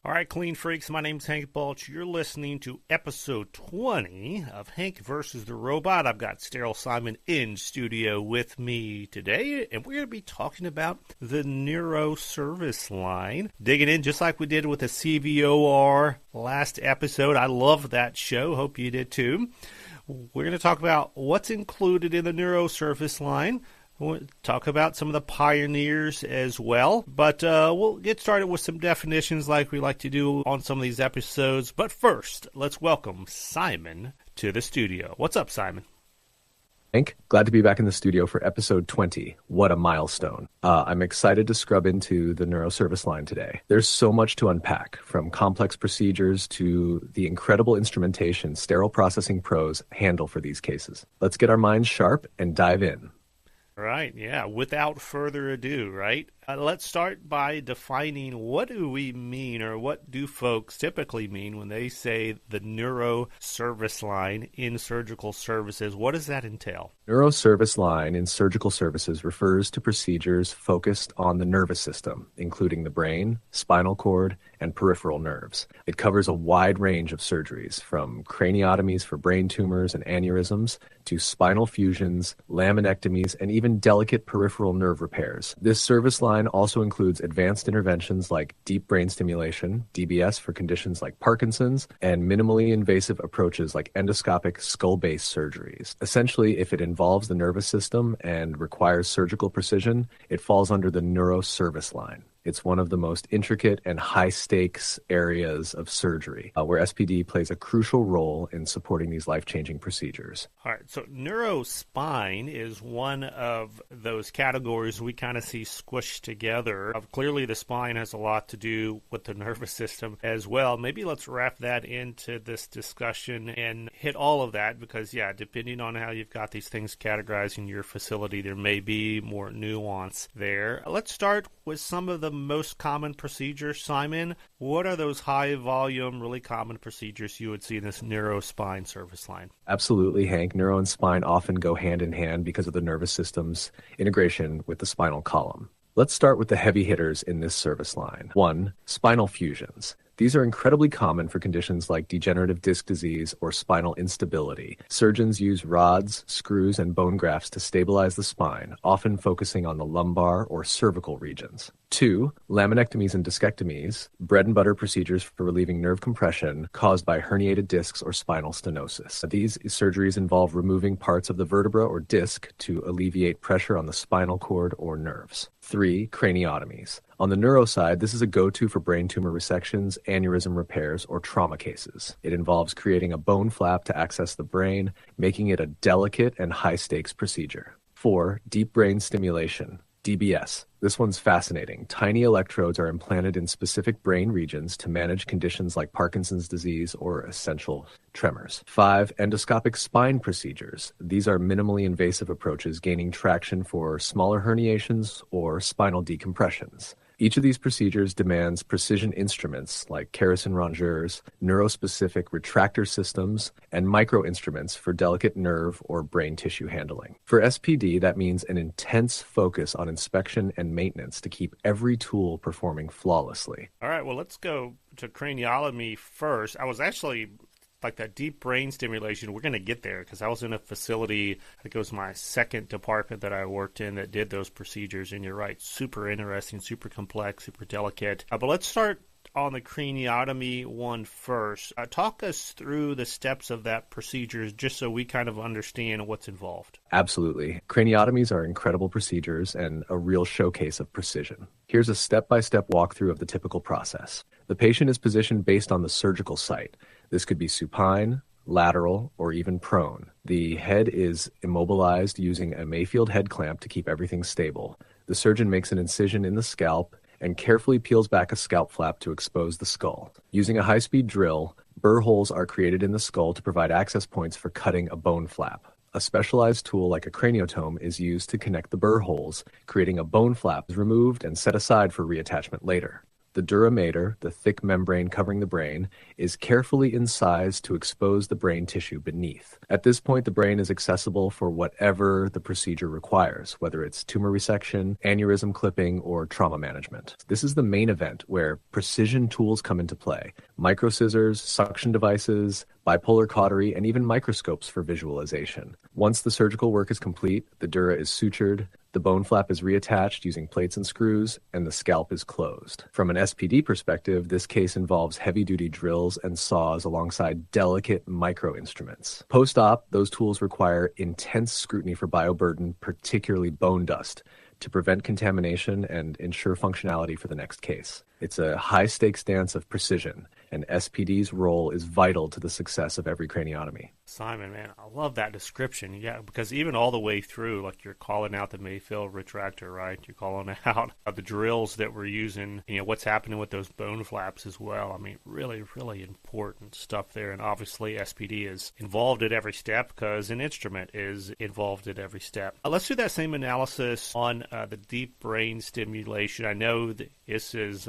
All right, clean freaks, my name's Hank Balch. You're listening to episode 20 of Hank versus the Robot. I've got Sterile Simon in studio with me today, and we're going to be talking about the Neuro service line. Digging in just like we did with the CVOR last episode. I love that show. Hope you did too. We're going to talk about what's included in the Neuro service line. We'll talk about some of the pioneers as well, but we'll get started with some definitions like we like to do on some of these episodes. But first, let's welcome Simon to the studio. What's up, Simon? Hank, glad to be back in the studio for episode 20. What a milestone. I'm excited to scrub into the Neuro service line today. There's so much to unpack, from complex procedures to the incredible instrumentation sterile processing pros handle for these cases. Let's get our minds sharp and dive in. Right, yeah. Without further ado, right? Let's start by defining what do we mean, or what do folks typically mean when they say the Neuro service line in surgical services? What does that entail? Neuro service line in surgical services refers to procedures focused on the nervous system, including the brain, spinal cord, and peripheral nerves. It covers a wide range of surgeries, from craniotomies for brain tumors and aneurysms to spinal fusions, laminectomies, and even delicate peripheral nerve repairs. This service line also includes advanced interventions like deep brain stimulation, DBS for conditions like Parkinson's, and minimally invasive approaches like endoscopic skull-based surgeries. Essentially, if it involves the nervous system and requires surgical precision, it falls under the Neuro service line. It's one of the most intricate and high-stakes areas of surgery, where SPD plays a crucial role in supporting these life-changing procedures. All right, so neurospine is one of those categories we kind of see squished together. Clearly, the spine has a lot to do with the nervous system as well. Maybe let's wrap that into this discussion and hit all of that, because, yeah, depending on how you've got these things categorized in your facility, there may be more nuance there. Let's start with some of the most common procedures. Simon, what are those high volume, really common procedures you would see in this neurospine service line? Absolutely, Hank. Neuro and spine often go hand in hand because of the nervous system's integration with the spinal column. Let's start with the heavy hitters in this service line. 1. Spinal fusions. These are incredibly common for conditions like degenerative disc disease or spinal instability. Surgeons use rods, screws, and bone grafts to stabilize the spine, often focusing on the lumbar or cervical regions. 2. Laminectomies and discectomies, bread and butter procedures for relieving nerve compression caused by herniated discs or spinal stenosis. These surgeries involve removing parts of the vertebra or disc to alleviate pressure on the spinal cord or nerves. 3. Craniotomies. On the neuro side, this is a go-to for brain tumor resections, aneurysm repairs, or trauma cases. It involves creating a bone flap to access the brain, making it a delicate and high-stakes procedure. 4. Deep brain stimulation. DBS. This one's fascinating. Tiny electrodes are implanted in specific brain regions to manage conditions like Parkinson's disease or essential tremors. 5. Endoscopic spine procedures. These are minimally invasive approaches gaining traction for smaller herniations or spinal decompressions. Each of these procedures demands precision instruments like Kerrison rongeurs, neurospecific retractor systems, and microinstruments for delicate nerve or brain tissue handling. For SPD, that means an intense focus on inspection and maintenance to keep every tool performing flawlessly. All right, well, let's go to craniotomy first. I was actually like that deep brain stimulation, we're going to get there, because I was in a facility, I think it was my second department that I worked in that did those procedures, and you're right, super interesting, super complex, super delicate. But let's start on the craniotomy one first. Talk us through the steps of that procedure, just so we kind of understand what's involved. Absolutely. Craniotomies are incredible procedures and a real showcase of precision. Here's a step-by-step walkthrough of the typical process. The patient is positioned based on the surgical site. This could be supine, lateral, or even prone. The head is immobilized using a Mayfield head clamp to keep everything stable. The surgeon makes an incision in the scalp and carefully peels back a scalp flap to expose the skull. Using a high-speed drill, burr holes are created in the skull to provide access points for cutting a bone flap. A specialized tool like a craniotome is used to connect the burr holes, creating a bone flap removed and set aside for reattachment later. The dura mater, the thick membrane covering the brain, is carefully incised to expose the brain tissue beneath. At this point, the brain is accessible for whatever the procedure requires, whether it's tumor resection, aneurysm clipping, or trauma management. This is the main event where precision tools come into play. Microscissors, suction devices, bipolar cautery, and even microscopes for visualization. Once the surgical work is complete, the dura is sutured, the bone flap is reattached using plates and screws, and the scalp is closed. From an SPD perspective, this case involves heavy-duty drills and saws alongside delicate micro-instruments. Post-op, those tools require intense scrutiny for bioburden, particularly bone dust, to prevent contamination and ensure functionality for the next case. It's a high-stakes dance of precision, and SPD's role is vital to the success of every craniotomy. Simon, man, I love that description. Yeah, because even all the way through, like you're calling out the Mayfield retractor, right? You're calling out the drills that we're using, what's happening with those bone flaps as well. I mean, really, really important stuff there. And obviously SPD is involved at every step because an instrument is involved at every step. Let's do that same analysis on the deep brain stimulation. I know that this is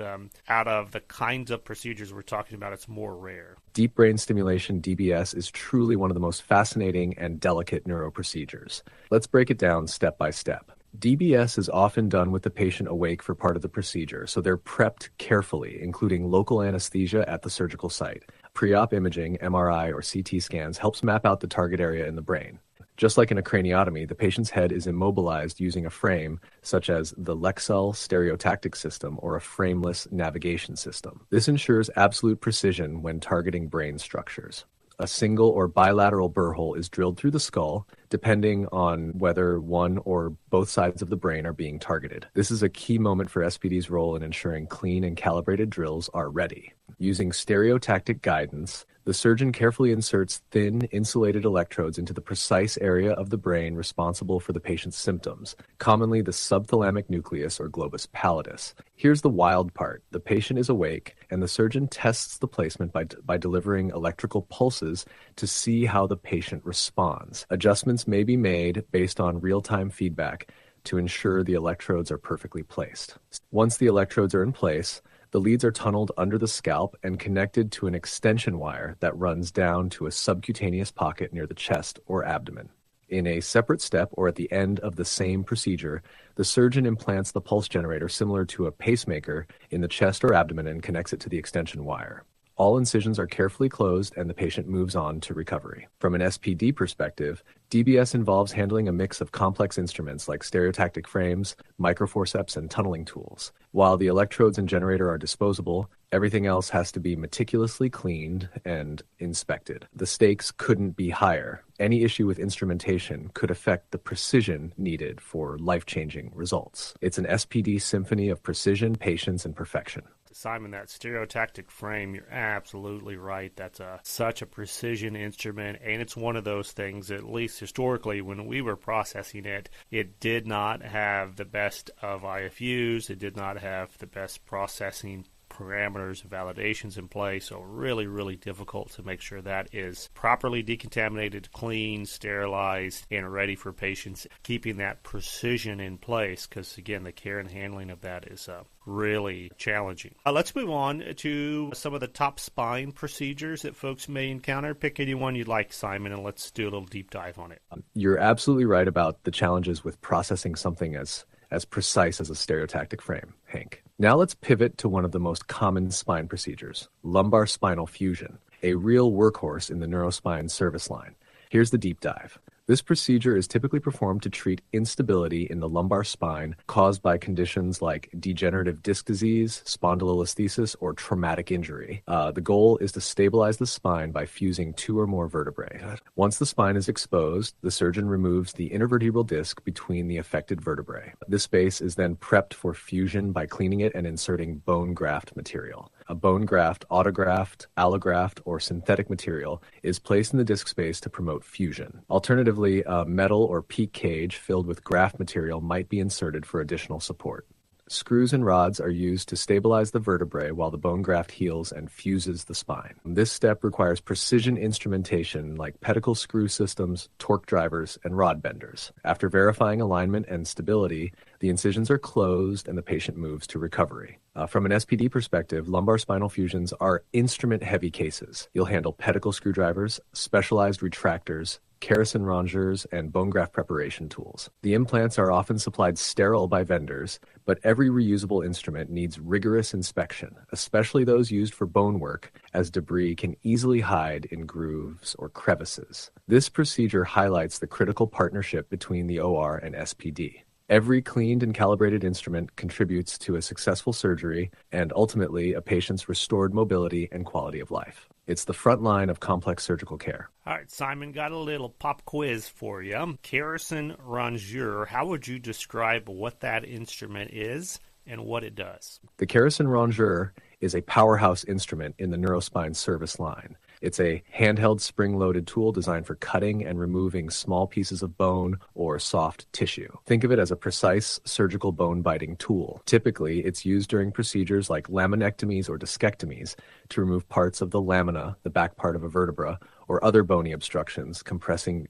out of the kinds of procedures we're talking about, it's more rare. Deep brain stimulation, DBS, is truly one of the most fascinating and delicate neuro procedures. Let's break it down step by step. DBS is often done with the patient awake for part of the procedure, so they're prepped carefully, including local anesthesia at the surgical site. Pre-op imaging, MRI or CT scans, helps map out the target area in the brain. Just like in a craniotomy, the patient's head is immobilized using a frame, such as the Lexel stereotactic system or a frameless navigation system. This ensures absolute precision when targeting brain structures. A single or bilateral burr hole is drilled through the skull, depending on whether one or both sides of the brain are being targeted. This is a key moment for SPD's role in ensuring clean and calibrated drills are ready. Using stereotactic guidance, the surgeon carefully inserts thin, insulated electrodes into the precise area of the brain responsible for the patient's symptoms, commonly the subthalamic nucleus or globus pallidus. Here's the wild part. The patient is awake, and the surgeon tests the placement by delivering electrical pulses to see how the patient responds. Adjustments may be made based on real-time feedback to ensure the electrodes are perfectly placed. Once the electrodes are in place, the leads are tunneled under the scalp and connected to an extension wire that runs down to a subcutaneous pocket near the chest or abdomen. In a separate step or at the end of the same procedure, the surgeon implants the pulse generator similar to a pacemaker in the chest or abdomen and connects it to the extension wire. All incisions are carefully closed and the patient moves on to recovery. From an SPD perspective, DBS involves handling a mix of complex instruments like stereotactic frames, microforceps, and tunneling tools. While the electrodes and generator are disposable, everything else has to be meticulously cleaned and inspected. The stakes couldn't be higher. Any issue with instrumentation could affect the precision needed for life-changing results. It's an SPD symphony of precision, patience, and perfection. Simon, that stereotactic frame, you're absolutely right. That's such a precision instrument, and it's one of those things, at least historically, when we were processing it, it did not have the best of IFUs. It did not have the best processing parameters and validations in place, so really, really difficult to make sure that is properly decontaminated, clean, sterilized, and ready for patients, keeping that precision in place, because again, the care and handling of that is really challenging. Let's move on to some of the top spine procedures that folks may encounter. Pick any one you'd like, Simon, and let's do a little deep dive on it. You're absolutely right about the challenges with processing something as precise as a stereotactic frame, Hank. Now let's pivot to one of the most common spine procedures, lumbar spinal fusion, a real workhorse in the neurospine service line. Here's the deep dive. This procedure is typically performed to treat instability in the lumbar spine caused by conditions like degenerative disc disease, spondylolisthesis, or traumatic injury. The goal is to stabilize the spine by fusing two or more vertebrae. Once the spine is exposed, the surgeon removes the intervertebral disc between the affected vertebrae. This space is then prepped for fusion by cleaning it and inserting bone graft material. A bone graft, autograft, allograft, or synthetic material is placed in the disc space to promote fusion. Alternatively, a metal or PEEK cage filled with graft material might be inserted for additional support. Screws and rods are used to stabilize the vertebrae while the bone graft heals and fuses the spine. This step requires precision instrumentation like pedicle screw systems, torque drivers, and rod benders. After verifying alignment and stability, the incisions are closed and the patient moves to recovery. From an SPD perspective, lumbar spinal fusions are instrument-heavy cases. You'll handle pedicle screwdrivers, specialized retractors, Kerrison rongeurs, and bone graft preparation tools. The implants are often supplied sterile by vendors, but every reusable instrument needs rigorous inspection, especially those used for bone work, as debris can easily hide in grooves or crevices. This procedure highlights the critical partnership between the OR and SPD. Every cleaned and calibrated instrument contributes to a successful surgery and ultimately a patient's restored mobility and quality of life. It's the front line of complex surgical care. All right, Simon, got a little pop quiz for you. Kerrison rongeur, how would you describe what that instrument is and what it does? The Kerrison rongeur is a powerhouse instrument in the neurospine service line. It's a handheld spring-loaded tool designed for cutting and removing small pieces of bone or soft tissue. Think of it as a precise surgical bone-biting tool. Typically, it's used during procedures like laminectomies or discectomies to remove parts of the lamina, the back part of a vertebra, or other bony obstructions, compressing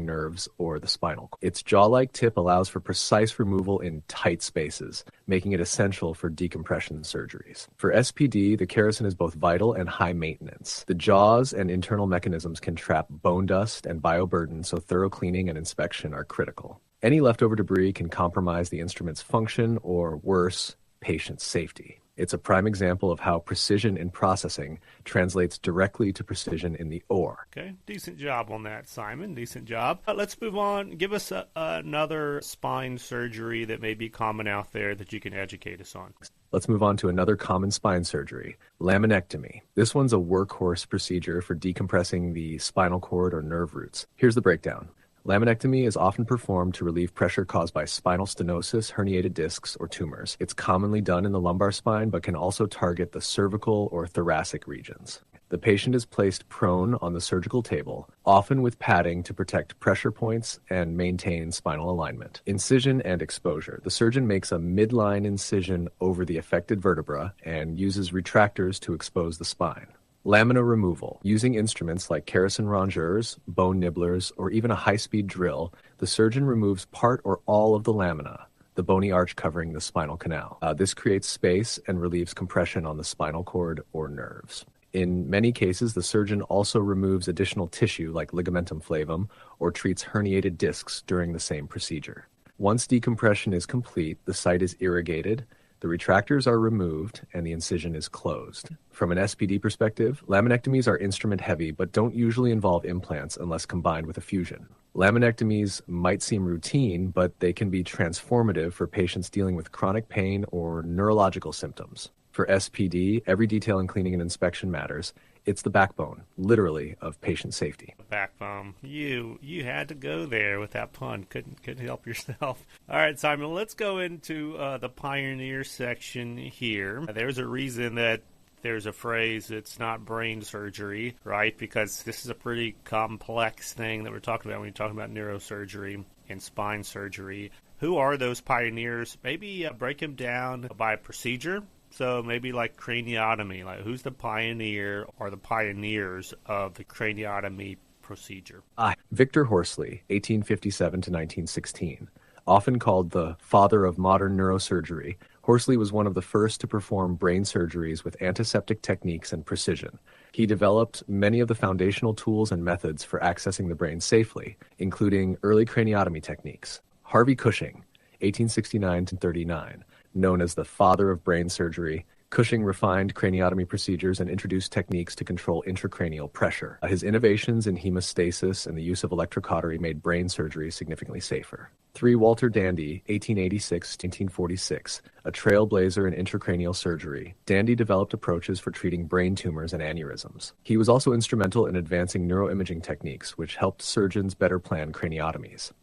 nerves or the spinal cord. Its jaw-like tip allows for precise removal in tight spaces, making it essential for decompression surgeries. For SPD, the Kerrison is both vital and high maintenance. The jaws and internal mechanisms can trap bone dust and bioburden, so thorough cleaning and inspection are critical. Any leftover debris can compromise the instrument's function or, worse, patient safety. It's a prime example of how precision in processing translates directly to precision in the OR. Okay, decent job on that, Simon. Decent job. Let's move on. Give us another spine surgery that may be common out there that you can educate us on. Let's move on to another common spine surgery, laminectomy. This one's a workhorse procedure for decompressing the spinal cord or nerve roots. Here's the breakdown. Laminectomy is often performed to relieve pressure caused by spinal stenosis, herniated discs, or tumors. It's commonly done in the lumbar spine, but can also target the cervical or thoracic regions. The patient is placed prone on the surgical table, often with padding to protect pressure points and maintain spinal alignment. Incision and exposure. The surgeon makes a midline incision over the affected vertebra and uses retractors to expose the spine. Lamina removal. Using instruments like Kerrison rongeurs, bone nibblers, or even a high-speed drill, the surgeon removes part or all of the lamina, the bony arch covering the spinal canal. This creates space and relieves compression on the spinal cord or nerves. In many cases, the surgeon also removes additional tissue like ligamentum flavum or treats herniated discs during the same procedure. Once decompression is complete, the site is irrigated, the retractors are removed, and the incision is closed. From an SPD perspective, laminectomies are instrument-heavy but don't usually involve implants unless combined with a fusion. Laminectomies might seem routine, but they can be transformative for patients dealing with chronic pain or neurological symptoms. For SPD, every detail in cleaning and inspection matters. It's the backbone, literally, of patient safety. Backbone. You had to go there with that pun. Couldn't help yourself. All right, Simon, let's go into the pioneer section here. There's a reason that there's a phrase, it's not brain surgery, right? Because this is a pretty complex thing that we're talking about when you're talking about neurosurgery and spine surgery. Who are those pioneers? Maybe break them down by procedure. So maybe like craniotomy, like who's the pioneer or the pioneers of the craniotomy procedure? Victor Horsley, 1857 to 1916. Often called the father of modern neurosurgery, Horsley was one of the first to perform brain surgeries with antiseptic techniques and precision. He developed many of the foundational tools and methods for accessing the brain safely, including early craniotomy techniques. Harvey Cushing, 1869 to 39. Known as the father of brain surgery, Cushing refined craniotomy procedures and introduced techniques to control intracranial pressure. His innovations in hemostasis and the use of electrocautery made brain surgery significantly safer. 3. Walter Dandy, 1886 to 1946, a trailblazer in intracranial surgery. Dandy developed approaches for treating brain tumors and aneurysms. He was also instrumental in advancing neuroimaging techniques, which helped surgeons better plan craniotomies.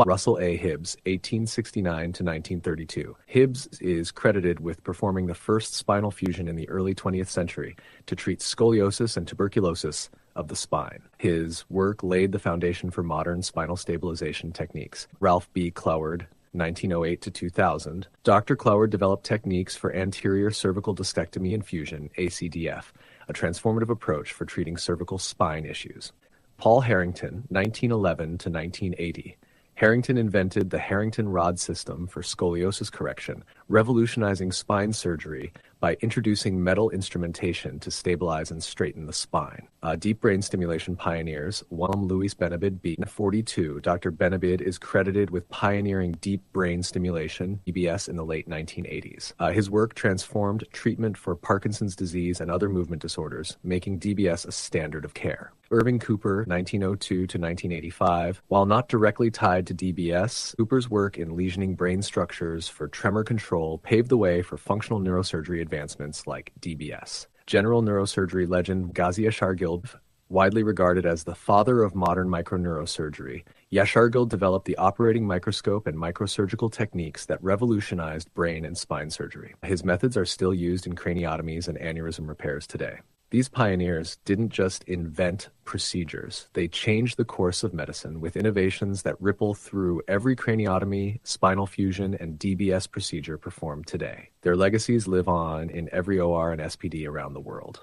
Russell A. Hibbs, 1869 to 1932. Hibbs is credited with performing the first spinal fusion in the early 20th century to treat scoliosis and tuberculosis of the spine. His work laid the foundation for modern spinal stabilization techniques. Ralph B. Cloward, 1908 to 2000, Dr. Cloward developed techniques for anterior cervical discectomy and fusion, ACDF, a transformative approach for treating cervical spine issues. Paul Harrington, 1911 to 1980. Harrington invented the Harrington rod system for scoliosis correction, revolutionizing spine surgery by introducing metal instrumentation to stabilize and straighten the spine. Deep brain stimulation pioneers, Willem Louis Benabid B. 42. Dr. Benabid is credited with pioneering deep brain stimulation, DBS, in the late 1980s. His work transformed treatment for Parkinson's disease and other movement disorders, making DBS a standard of care. Irving Cooper, 1902 to 1985. While not directly tied to DBS, Cooper's work in lesioning brain structures for tremor control paved the way for functional neurosurgery advancements like DBS. General neurosurgery legend Ghazi Yasargil, widely regarded as the father of modern microneurosurgery, Yasargil developed the operating microscope and microsurgical techniques that revolutionized brain and spine surgery. His methods are still used in craniotomies and aneurysm repairs today. These pioneers didn't just invent procedures, they changed the course of medicine with innovations that ripple through every craniotomy, spinal fusion, and DBS procedure performed today. Their legacies live on in every OR and SPD around the world.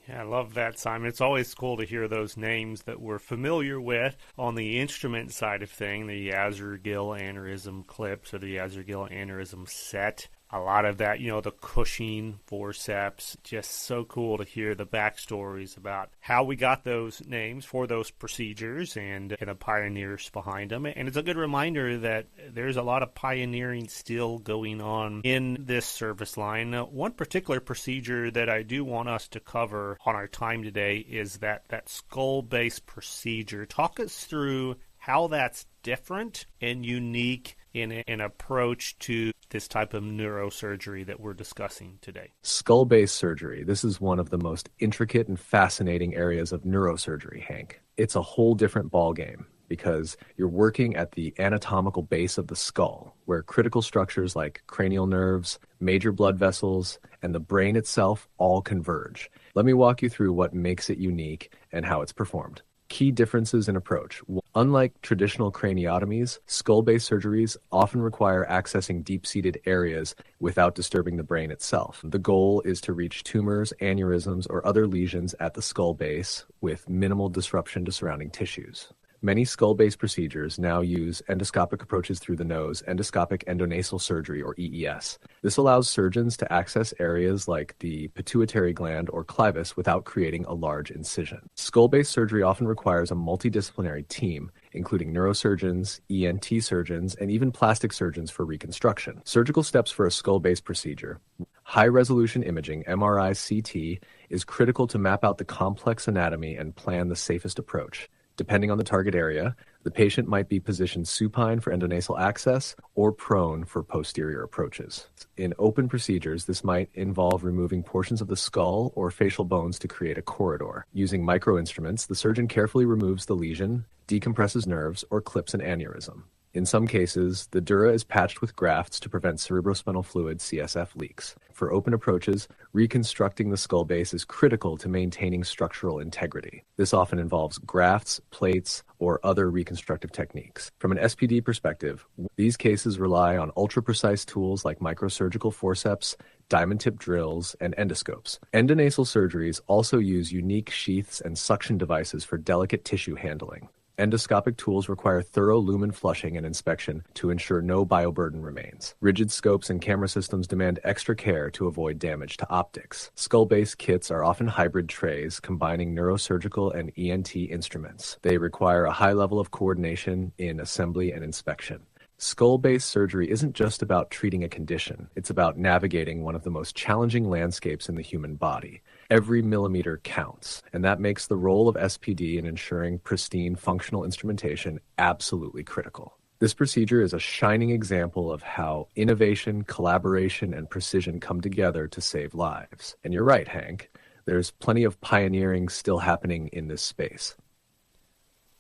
Yeah, I love that, Simon. It's always cool to hear those names that we're familiar with on the instrument side of things, the Yasargil aneurysm clips or the Yasargil aneurysm set. A lot of that, the Cushing forceps, just so cool to hear the backstories about how we got those names for those procedures and the pioneers behind them. And it's a good reminder that there's a lot of pioneering still going on in this service line. One particular procedure that I do want us to cover on our time today is that skull-based procedure. Talk us through how that's different and unique in an approach to this type of neurosurgery that we're discussing today. Skull-based surgery. This is one of the most intricate and fascinating areas of neurosurgery, Hank. It's a whole different ballgame because you're working at the anatomical base of the skull, where critical structures like cranial nerves, major blood vessels, and the brain itself all converge. Let me walk you through what makes it unique and how it's performed. Key differences in approach. Unlike traditional craniotomies, skull-based surgeries often require accessing deep-seated areas without disturbing the brain itself. The goal is to reach tumors, aneurysms, or other lesions at the skull base with minimal disruption to surrounding tissues. Many skull-based procedures now use endoscopic approaches through the nose, endoscopic endonasal surgery, or EES. This allows surgeons to access areas like the pituitary gland or clivus without creating a large incision. Skull-based surgery often requires a multidisciplinary team, including neurosurgeons, ENT surgeons, and even plastic surgeons for reconstruction. Surgical steps for a skull-based procedure. High-resolution imaging, MRI CT, is critical to map out the complex anatomy and plan the safest approach. Depending on the target area, the patient might be positioned supine for endonasal access or prone for posterior approaches. In open procedures, this might involve removing portions of the skull or facial bones to create a corridor. Using microinstruments, the surgeon carefully removes the lesion, decompresses nerves, or clips an aneurysm. In some cases, the dura is patched with grafts to prevent cerebrospinal fluid (CSF) leaks. For open approaches, reconstructing the skull base is critical to maintaining structural integrity. This often involves grafts, plates, or other reconstructive techniques. From an SPD perspective, these cases rely on ultra-precise tools like microsurgical forceps, diamond-tip drills, and endoscopes. Endonasal surgeries also use unique sheaths and suction devices for delicate tissue handling. Endoscopic tools require thorough lumen flushing and inspection to ensure no bioburden remains. Rigid scopes and camera systems demand extra care to avoid damage to optics. Skull-based kits are often hybrid trays combining neurosurgical and ENT instruments. They require a high level of coordination in assembly and inspection. Skull-based surgery isn't just about treating a condition. It's about navigating one of the most challenging landscapes in the human body. Every millimeter counts, and that makes the role of SPD in ensuring pristine functional instrumentation absolutely critical. This procedure is a shining example of how innovation, collaboration, and precision come together to save lives. And you're right, Hank. There's plenty of pioneering still happening in this space.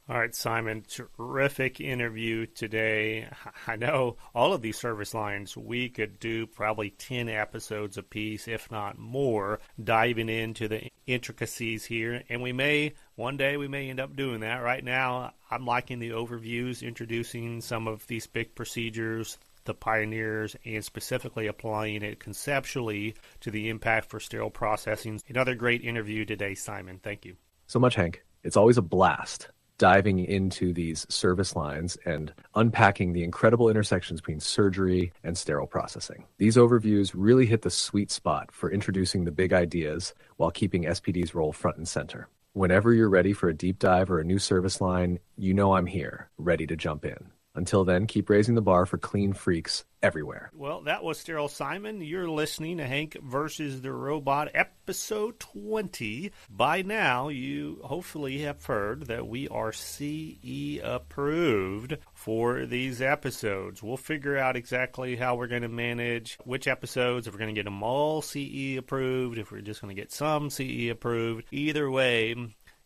All right, Simon, terrific interview today. I know all of these service lines, we could do probably 10 episodes apiece, if not more, diving into the intricacies here. And one day we may end up doing that. Right now, I'm liking the overviews, introducing some of these big procedures, the pioneers, and specifically applying it conceptually to the impact for sterile processing. Another great interview today, Simon. Thank you. So much, Hank. It's always a blast diving into these service lines and unpacking the incredible intersections between surgery and sterile processing. These overviews really hit the sweet spot for introducing the big ideas while keeping SPD's role front and center. Whenever you're ready for a deep dive or a new service line, you know I'm here, ready to jump in. Until then, keep raising the bar for clean freaks everywhere. Well, that was Sterile Simon. You're listening to Hank versus the Robot, episode 20. By now, you hopefully have heard that we are CE approved for these episodes. We'll figure out exactly how we're going to manage which episodes, if we're going to get them all CE approved, if we're just going to get some CE approved. Either way,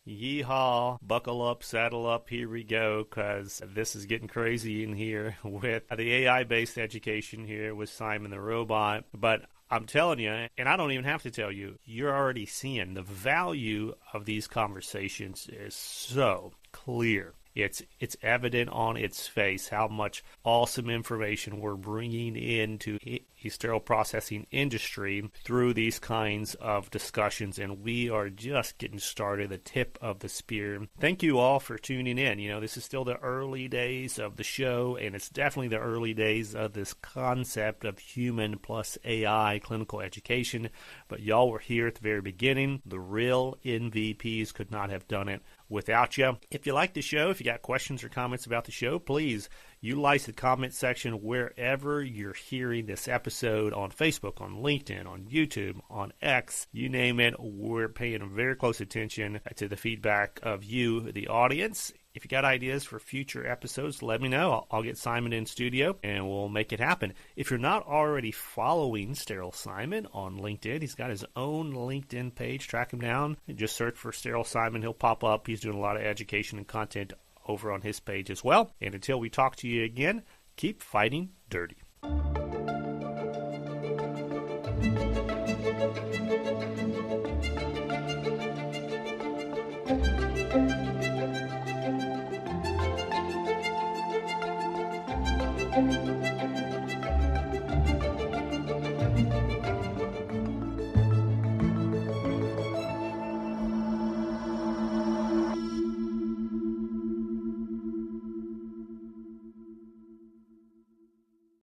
yeehaw, buckle up, saddle up, here we go, because this is getting crazy in here with the AI-based education here with Simon the Robot. But I'm telling you, and I don't even have to tell you, you're already seeing the value of these conversations is so clear. It's evident on its face how much awesome information we're bringing into the sterile processing industry through these kinds of discussions, and we are just getting started, the tip of the spear. Thank you all for tuning in. You know, this is still the early days of the show, and it's definitely the early days of this concept of human plus AI clinical education, but y'all were here at the very beginning. The real MVPs could not have done it without you. If you like the show, if you got questions or comments about the show, please utilize the comment section wherever you're hearing this episode, on Facebook, on LinkedIn, on YouTube, on X, you name it. We're paying very close attention to the feedback of you, the audience. If you got ideas for future episodes, let me know. I'll get Simon in studio and we'll make it happen. If you're not already following Sterile Simon on LinkedIn, he's got his own LinkedIn page. Track him down and just search for Sterile Simon. He'll pop up. He's doing a lot of education and content over on his page as well. And until we talk to you again, keep fighting dirty.